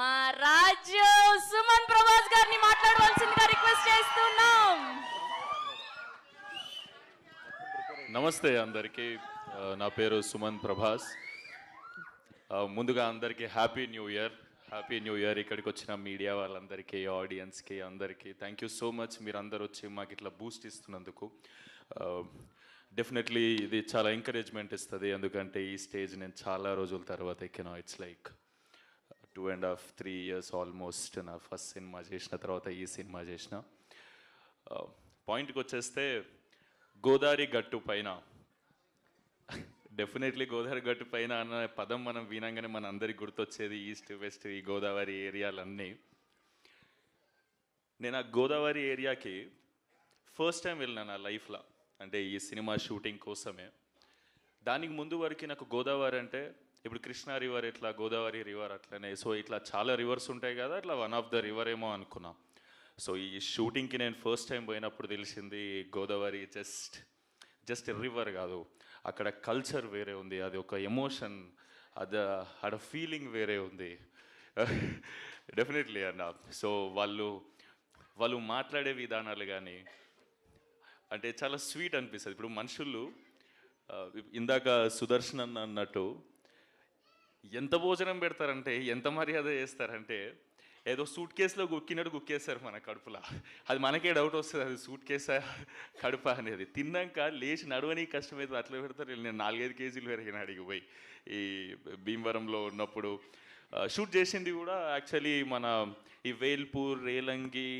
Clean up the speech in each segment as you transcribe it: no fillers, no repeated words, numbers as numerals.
మా రాజు సుమన్ ప్రభాస్ గారిని మాట్లాడవలసిందిగా రిక్వెస్ట్ చేస్తున్నాం. నమస్తే అందరికీ, నా పేరు సుమన్ ప్రభాస్. ముందుగా అందరికీ హ్యాపీ న్యూ ఇయర్. ఇక్కడికి వచ్చిన మీడియా వాళ్ళందరికీ, ఆడియన్స్కి అందరికీ థ్యాంక్ యూ సో మచ్. మీరు అందరు వచ్చి మాకు ఇట్లా బూస్ట్ ఇస్తున్నందుకు డెఫినెట్లీ ఇది చాలా ఎంకరేజ్మెంట్ ఇస్తుంది. ఎందుకంటే ఈ స్టేజ్ నేను చాలా రోజుల తర్వాత ఎక్కినా. It's like 2.5-3 years almost. నా ఫస్ట్ సినిమా చేసిన తర్వాత ఈ సినిమా చేసిన. పాయింట్కి వచ్చేస్తే గోదావరి గట్టు పైన, డెఫినెట్లీ గోదావరి గట్టు పైన అన్న పదం మనం వినంగానే మన అందరికి గుర్తొచ్చేది ఈస్ట్ వెస్ట్, ఈ గోదావరి ఏరియాలన్నీ. నేను ఆ గోదావరి ఏరియాకి ఫస్ట్ టైం వెళ్ళినా నా లైఫ్లో, అంటే ఈ సినిమా షూటింగ్ కోసమే. దానికి ముందు వరకు నాకు గోదావరి అంటే ఇప్పుడు కృష్ణా రివర్ ఎట్లా, గోదావరి రివర్ అట్లనే, సో ఇట్లా చాలా రివర్స్ ఉంటాయి కదా, అట్లా వన్ ఆఫ్ ద రివర్ ఏమో అనుకున్నా. సో ఈ షూటింగ్కి నేను ఫస్ట్ టైం పోయినప్పుడు తెలిసింది గోదావరి జస్ట్ రివర్ కాదు, అక్కడ కల్చర్ వేరే ఉంది, అది ఒక ఎమోషన్, ఆడ ఫీలింగ్ వేరే ఉంది. డెఫినెట్లీ అన్న. సో వాళ్ళు మాట్లాడే విధానాలు కానీ అంటే చాలా స్వీట్ అనిపిస్తుంది. ఇప్పుడు మనుషులు ఇందాక సుదర్శన్ అన్నట్టు ఎంత భోజనం పెడతారంటే, ఎంత మర్యాద చేస్తారంటే, ఏదో సూట్ కేసులో గుక్కినట్టు గుక్కేస్తారు మన కడుపులో. అది మనకే డౌట్ వస్తుంది, అది సూట్ కేసా కడుప అనేది. తిన్నాక లేచి నడవని కష్టమవుతుంది, అట్లా పెడతారు. నేను 4-5 కేజీలు పెరిగిన అడిగి పోయి ఈ భీమవరంలో ఉన్నప్పుడు. షూట్ చేసింది కూడా యాక్చువల్లీ మన ఈ వేల్పూర్, రేలంగి,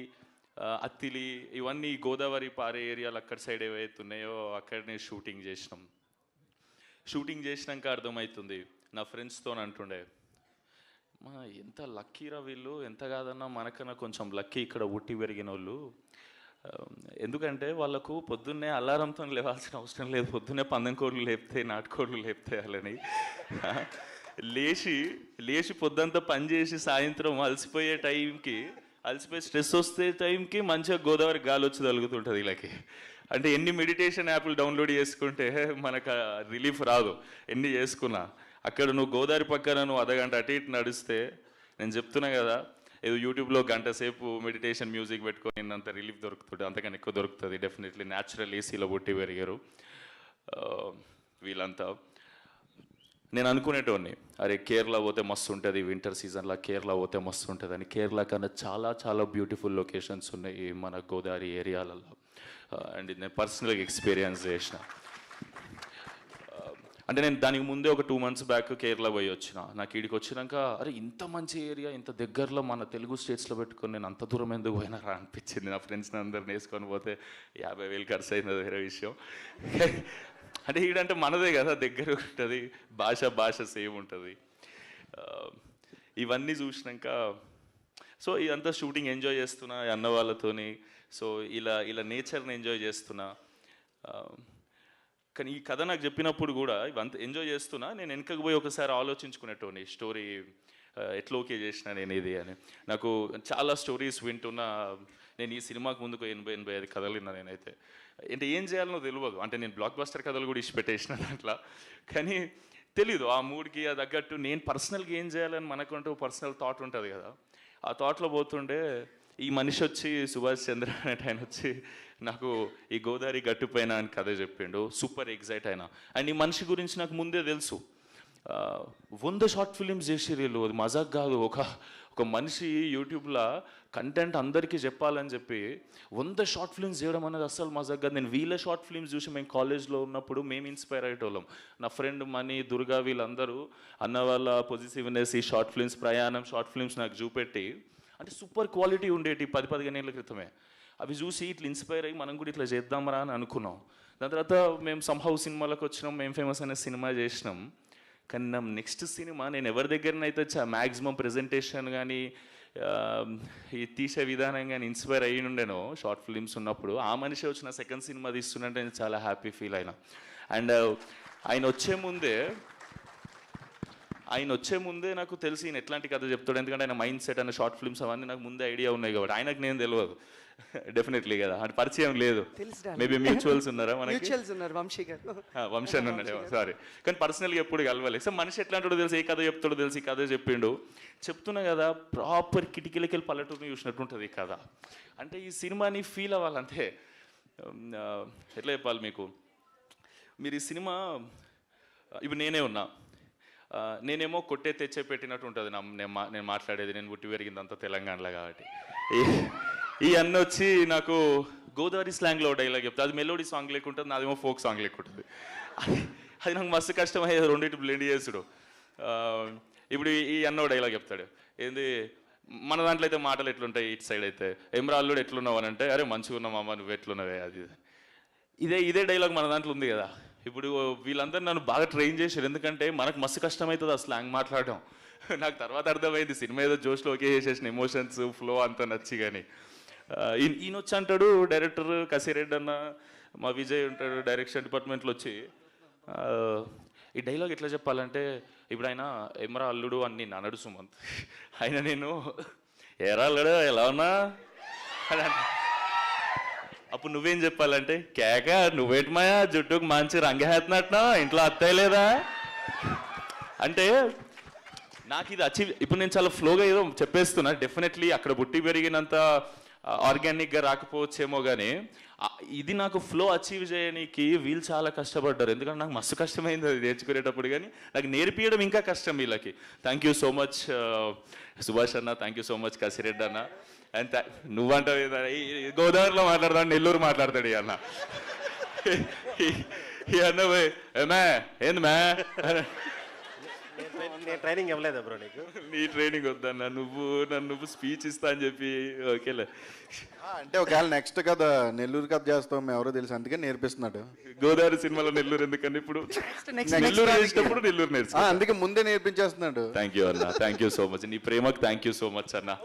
అత్తిలి, ఇవన్నీ గోదావరి పారే ఏరియాలు అక్కడ సైడ్ ఏవైతున్నాయో అక్కడనే షూటింగ్ చేసినాం. షూటింగ్ చేసినాక అర్థమవుతుంది, నా ఫ్రెండ్స్తో అంటుండే, మా ఎంత లక్కీరా వీళ్ళు, ఎంత కాదన్నా మనకన్నా కొంచెం లక్కీ ఇక్కడ ఉట్టి పెరిగిన వాళ్ళు. ఎందుకంటే వాళ్ళకు పొద్దున్నే అలారంతో లేవాల్సిన అవసరం లేదు, పొద్దున్నే పందెంకోళ్ళు లేపుతాయి, నాటుకోళ్ళు లేపుతాయి. వాళ్ళని లేచి పొద్దుంతా పనిచేసి సాయంత్రం అలసిపోయి స్ట్రెస్ వస్తే టైంకి మంచిగా గోదావరి గాలి వచ్చి తగులుతుంటుంది వీళ్ళకి. అంటే ఎన్ని మెడిటేషన్ యాప్లు డౌన్లోడ్ చేసుకుంటే మనకు రిలీఫ్ రాదు, ఎన్ని చేసుకున్నా. అక్కడ నువ్వు గోదావరి పక్కన నువ్వు అర్ధగంట అటు ఇటు నడిస్తే, నేను చెప్తున్నా కదా, ఏదో యూట్యూబ్లో గంట సేపు మెడిటేషన్ మ్యూజిక్ పెట్టుకొని అంత రిలీఫ్ దొరుకుతుంది, అంతకన్నా ఎక్కువ దొరుకుతుంది. డెఫినెట్లీ న్యాచురల్ ఏసీలో పుట్టి పెరిగారు వీళ్ళంతా. నేను అనుకునేటోడిని, అరే కేరళ పోతే మస్తు ఉంటుంది, వింటర్ సీజన్లో కేరళ పోతే మస్తు ఉంటుంది అని. కేరళ కన్నా చాలా చాలా బ్యూటిఫుల్ లొకేషన్స్ ఉన్నాయి మన గోదావరి ఏరియాలలో. అండ్ నేను పర్సనల్గా ఎక్స్పీరియన్స్ చేసిన. అంటే నేను దానికి ముందే ఒక 2 months బ్యాక్ కేరళ పోయి వచ్చిన. నాకు ఈడికి వచ్చినాక అరే ఇంత మంచి ఏరియా, ఇంత దగ్గరలో మన తెలుగు స్టేట్స్లో పెట్టుకొని నేను అంత దూరం ఎందుకు పోయినారా అనిపించింది. నా ఫ్రెండ్స్ని అందరిని వేసుకొని పోతే 50,000 ఖర్చు అయింది, వేరే విషయం. అంటే ఈడంటే మనదే కదా, దగ్గర ఉంటుంది, భాష సేమ్ ఉంటుంది. ఇవన్నీ చూసినాక సో ఇదంతా షూటింగ్ ఎంజాయ్ చేస్తున్నా అన్న వాళ్ళతోని. సో ఇలా నేచర్ని ఎంజాయ్ చేస్తున్నా. కానీ ఈ కథ నాకు చెప్పినప్పుడు కూడా ఇవంతా ఎంజాయ్ చేస్తున్నా, నేను వెనకకు పోయి ఒకసారి ఆలోచించుకునేటోని స్టోరీ ఎట్లా ఓకే చేసిన నేను ఇది అని. నాకు చాలా స్టోరీస్ వింటున్నా. నేను ఈ సినిమాకు ముందుకు 80-85 కథలు విన్నా నేనైతే. అంటే ఏం చేయాలనో తెలియదు. అంటే నేను బ్లాక్ బస్టర్ కథలు కూడా ఇచ్చిపెట్టేసిన దాంట్లో, కానీ తెలీదు ఆ మూడ్కి అది తగ్గట్టు నేను పర్సనల్గా ఏం చేయాలని మనకంటూ పర్సనల్ థాట్ ఉంటుంది కదా. ఆ థాట్లో పోతుండే ఈ మనిషి వచ్చి సుభాష్ చంద్ర అనేట ఆయన వచ్చి నాకు ఈ గోదావరి గట్టుపైన అని కథ చెప్పిండు. సూపర్ ఎగ్జైట్ అయినా. అండ్ ఈ మనిషి గురించి నాకు ముందే తెలుసు. 100 షార్ట్ ఫిలిమ్స్ చేసిర్రు, అది మజాక్ కాదు. ఒక మనిషి యూట్యూబ్లో కంటెంట్ అందరికీ చెప్పాలని చెప్పి 100 షార్ట్ ఫిల్మ్స్ చేయడం అనేది అస్సలు మజాక్ కాదు. నేను వీళ్ళ షార్ట్ ఫిల్మ్స్ చూసి మేము కాలేజ్లో ఉన్నప్పుడు మేము ఇన్స్పైర్ అయ్యేటోళ్ళం. నా ఫ్రెండ్ మనీ, దుర్గా వీళ్ళందరూ అన్న వాళ్ళ పొజిటివ్నెస్, ఈ షార్ట్ ఫిల్మ్స్, ప్రయాణం షార్ట్ ఫిల్మ్స్ నాకు చూపెట్టి, అంటే సూపర్ క్వాలిటీ ఉండేటి 10-15 ఏళ్ళ క్రితమే. అవి చూసి ఇట్లా ఇన్స్పైర్ అయ్యి మనం కూడా ఇట్లా చేద్దామరా అని అనుకున్నాం. దాని తర్వాత మేము సంహౌ సినిమాలకు వచ్చినాం, మేము ఫేమస్ అనే సినిమా చేసినాం. కానీ నా నెక్స్ట్ సినిమా నేను ఎవరి దగ్గరనైతే మ్యాక్సిమం ప్రెజెంటేషన్ కానీ ఈ తీసే విధానం కానీ ఇన్స్పైర్ అయ్యి ఉండేనో షార్ట్ ఫిలిమ్స్ ఉన్నప్పుడు, ఆ మనిషి వచ్చిన సెకండ్ సినిమా తీస్తున్నట్టు నేను చాలా హ్యాపీ ఫీల్ అయినా. అండ్ ఆయన వచ్చే ముందే ఆయన వచ్చే ముందే నాకు తెలిసి ఈయన ఎట్లాంటి కథ చెప్తాడు, ఎందుకంటే ఆయన మైండ్ సెట్ అనే షార్ట్ ఫిల్మ్స్ అవన్నీ నాకు ముందే ఐడియా ఉన్నాయి కాబట్టి ఆయనకు నేను తెలియదు డెఫినెట్లీ కదా, అంటే పరిచయం లేదు. మేబీ మ్యూచువల్స్ ఉన్నారా మనకి? మ్యూచువల్స్ ఉన్నారు, వంశీ గారు. వంశీ అని ఉన్నాడు, సారీ. కానీ పర్సనల్గా ఎప్పుడు కలవాలి. సో మనిషి ఎట్లాంటాడో తెలిసి, ఏ కథ చెప్తాడో తెలిసి ఈ కథ చెప్పిండు. చెప్తున్నా కదా, ప్రాపర్ కిటికీలకి వెళ్ళి పల్లెటూరుని చూసినట్టు ఉంటుంది ఈ కథ. అంటే ఈ సినిమాని ఫీల్ అవ్వాలంటే ఎట్లా చెప్పాలి మీకు, మీరు ఈ సినిమా ఇప్పుడు నేనే ఉన్నా, నేనేమో కొట్టే తెచ్చే పెట్టినట్టు ఉంటుంది నేను మాట్లాడేది, నేను పుట్టి పెరిగిందంతా తెలంగాణలో కాబట్టి. ఈ అన్న వచ్చి నాకు గోదావరి స్లాంగ్లో డైలాగ్ చెప్తా, అది మెలోడీ సాంగ్ లేకుంటుంది, నాదేమో ఫోక్ సాంగ్ లేకుంటుంది. అది నాకు మస్తు కష్టమయ్యేది రెండింటి బ్లెండ్ చేసుడు. ఇప్పుడు ఈ అన్న డైలాగ్ చెప్తాడు, ఏంది మన దాంట్లో అయితే మాటలు ఎట్లుంటాయి, ఇటు సైడ్ అయితే ఎమ్రాల్లుడు ఎట్లున్నావు అని అంటే, అరే మంచిగా ఉన్నామమ్మ నువ్వు ఎట్లున్నావే, అది ఇదే డైలాగ్ మన దాంట్లో ఉంది కదా. ఇప్పుడు వీళ్ళందరూ నన్ను బాగా ట్రైన్ చేశారు, ఎందుకంటే మనకు మస్తు కష్టమవుతుంది ఆ స్లాంగ్ మాట్లాడడం. నాకు తర్వాత అర్థమైంది, సినిమా ఏదో జోష్లో ఓకే చేసేసిన, ఎమోషన్స్ ఫ్లో అంతా నచ్చి. కానీ ఈయన వచ్చి అంటాడు, డైరెక్టర్ కసిరెడ్డి అన్న, మా విజయ్ ఉంటాడు డైరెక్షన్ డిపార్ట్మెంట్లో వచ్చి, ఈ డైలాగ్ ఎట్లా చెప్పాలంటే, ఇప్పుడు ఆయన ఎమరా అల్లుడు అని నేను అన్నాడు సుమంత్, ఆయన నేను ఎరా అల్లుడు ఎలా ఉన్నా అని అంటే, అప్పుడు నువ్వేం చెప్పాలంటే, కేక నువ్వేంటి మాయా జుట్టుకు మంచి రంగేస్తున్నట్టునా, ఇంట్లో అత్తయ్య లేదా అంటే, నాకు ఇది అచీవ్, ఇప్పుడు నేను చాలా ఫ్లోగా ఏదో చెప్పేస్తున్నా. డెఫినెట్లీ అక్కడ పుట్టి పెరిగినంత ఆర్గానిక్గా రాకపోవచ్చేమో, కానీ ఇది నాకు ఫ్లో అచీవ్ చేయడానికి వీళ్ళు చాలా కష్టపడ్డారు, ఎందుకంటే నాకు మస్తు కష్టమైంది అది నేర్చుకునేటప్పుడు. కానీ నాకు నేర్పించడం ఇంకా కష్టం వీళ్ళకి. Thank you so much Subhash అన్న, thank you so much Kasireddy అన్న. అండ్ నువ్వంటావు గోదావరిలో మాట్లాడతాడు, నెల్లూరు మాట్లాడతాడు ఈ అన్న. ఈ అన్న ఏమే ఏంది మే, ట్రైనింగ్ ఇవ్వలేదా బ్రో నీకు? నీ ట్రైనింగ్ వద్దన్న, నువ్వు స్పీచ్ ఇస్తా అని చెప్పి ఓకేలే. అంటే ఒకవేళ నెక్స్ట్ కథ నెల్లూరు కథ చేస్తాం ఎవరో తెలుసు, అందుకే నేర్పిస్తున్నాడు. గోదావరి సినిమాలో నెల్లూరు ఎందుకని ఇప్పుడు నెల్లూరు వేసినప్పుడు నెల్లూరు నేర్చు, అందుకే ముందే నేర్పించేస్తున్నాడు. థ్యాంక్ యూ అన్న, థ్యాంక్ యూ సో మచ్, నీ ప్రేమకు థ్యాంక్ యూ సో మచ్ అన్న.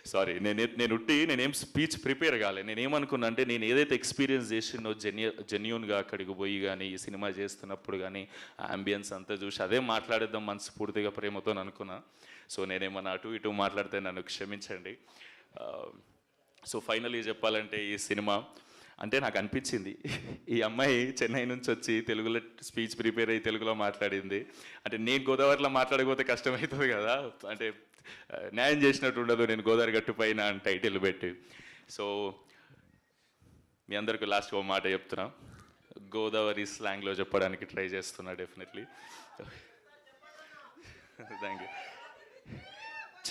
సారీ, నేనేం స్పీచ్ ప్రిపేర్ కాలే. నేనేమనుకున్నా అంటే, నేను ఏదైతే ఎక్స్పీరియన్స్ చేసినో జెన్యూన్గా అక్కడికి పోయి కానీ ఈ సినిమా చేస్తున్నప్పుడు కానీ అంబియన్స్ అంతా చూసి అదే మాట్లాడేద్దాం మనస్ఫూర్తిగా ప్రేమతో అనుకున్నా. సో నేనేమన్నా అటు ఇటు మాట్లాడితే నన్ను క్షమించండి. సో ఫైనలీ చెప్పాలంటే, ఈ సినిమా అంటే నాకు అనిపించింది, ఈ అమ్మాయి చెన్నై నుంచి వచ్చి తెలుగులో స్పీచ్ ప్రిపేర్ అయ్యి తెలుగులో మాట్లాడింది. అంటే నేను గోదావరిలో మాట్లాడకపోతే కష్టమవుతుంది కదా, అంటే న్యాయం చేసినట్టు ఉండదు నేను గోదావరి గట్టు పైన అని టైటిల్ పెట్టి. సో మీ అందరికీ లాస్ట్ ఒక మాట చెప్తున్నా, గోదావరి స్లాంగ్లో చెప్పడానికి ట్రై చేస్తున్నా డెఫినెట్లీ. Thank you.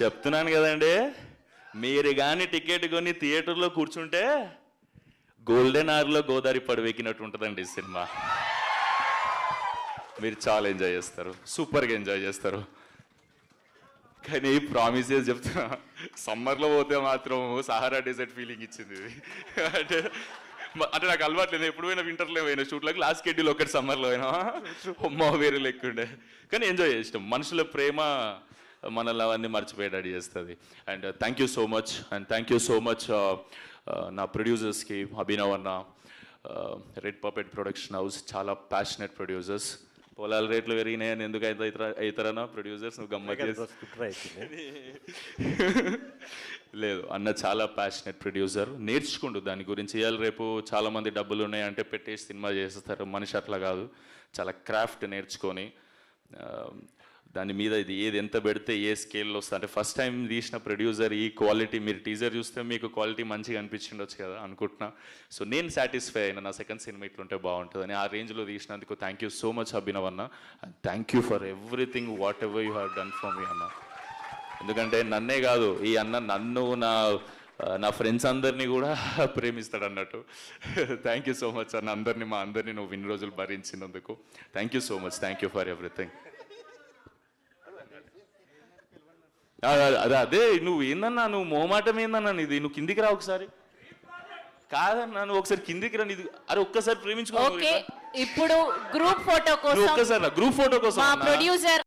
చెప్తున్నాను కదండి, మీరు కానీ టికెట్ కొని థియేటర్లో కూర్చుంటే గోల్డెన్ అవర్లో గోదావరి పడవెక్కినట్టు ఉంటుందండి ఈ సినిమా. మీరు చాలా ఎంజాయ్ చేస్తారు, సూపర్గా ఎంజాయ్ చేస్తారు. కానీ ప్రామిసెస్ చెప్తున్నా, సమ్మర్లో పోతే మాత్రం సహారా డెజర్ట్ ఫీలింగ్ ఇచ్చింది ఇది. అంటే నాకు అలవాటు లేదు, ఎప్పుడు పోయినా వింటర్లో పోయినా షూట్లకు, లాస్ట్ షెడ్యూల్ ఒకటి సమ్మర్లో పోయినా అమ్మ వేరే లెక్కుండే. కానీ ఎంజాయ్ చేస్తాం, మనుషుల ప్రేమ మనల్ని అవన్నీ మర్చిపోయేటట్టు చేస్తుంది. And thank you so much, and thank you so much నా ప్రొడ్యూసర్స్కి, అభినవ్ అన్న, రెడ్ పపెట్ ప్రొడక్షన్ హౌస్, చాలా ప్యాషనెట్ ప్రొడ్యూసర్స్. పొలాల రేట్లు పెరిగినాయని ఎందుకు అవుతారన్నా ప్రొడ్యూసర్స్, నువ్వు గమ్మత్ లేదు అన్న, చాలా ప్యాషనెట్ ప్రొడ్యూసర్, నేర్చుకుంటూ దాని గురించి. ఇవాళ రేపు చాలామంది డబ్బులు ఉన్నాయంటే పెట్టేసి సినిమా చేస్తారు, మనిషి అట్లా కాదు, చాలా క్రాఫ్ట్ నేర్చుకొని దాని మీద ఇది ఏది ఎంత పెడితే ఏ స్కేల్లో వస్తుంది. అంటే ఫస్ట్ టైం తీసిన ప్రొడ్యూసర్ ఈ క్వాలిటీ, మీరు టీజర్ చూస్తే మీకు క్వాలిటీ మంచిగా అనిపించిండొచ్చు కదా అనుకుంటున్నా. సో నేను సాటిస్ఫై అయినా, నా సెకండ్ సినిమా ఇట్లుంటే బాగుంటుందని. ఆ రేంజ్లో తీసినందుకు thank you so much Abhinav అన్న, and thank you for everything whatever you have done for me అన్న. ఎందుకంటే నన్నే కాదు, ఈ అన్న నన్ను నా ఫ్రెండ్స్ అందరినీ కూడా ప్రేమిస్తాడు అన్నట్టు. థ్యాంక్ యూ సో మచ్ అన్న, మా అందరినీ నువ్వు ఇన్ని రోజులు భరించినందుకు thank you so much, thank you for everything. అదే నువ్వు ఏందన్నా, నువ్వు మొహమాటం ఏందన్నా ఇది, నువ్వు కిందికి రా ఒకసారి. కాదన్నా నువ్వు ఒకసారి కిందికి రా, ఇది అరే ఒక్కసారి ప్రేమించుకో. ఇప్పుడు గ్రూప్ ఫోటో కోసం ఒక్కసారి గ్రూప్ ఫోటో కోసం ప్రొడ్యూసర్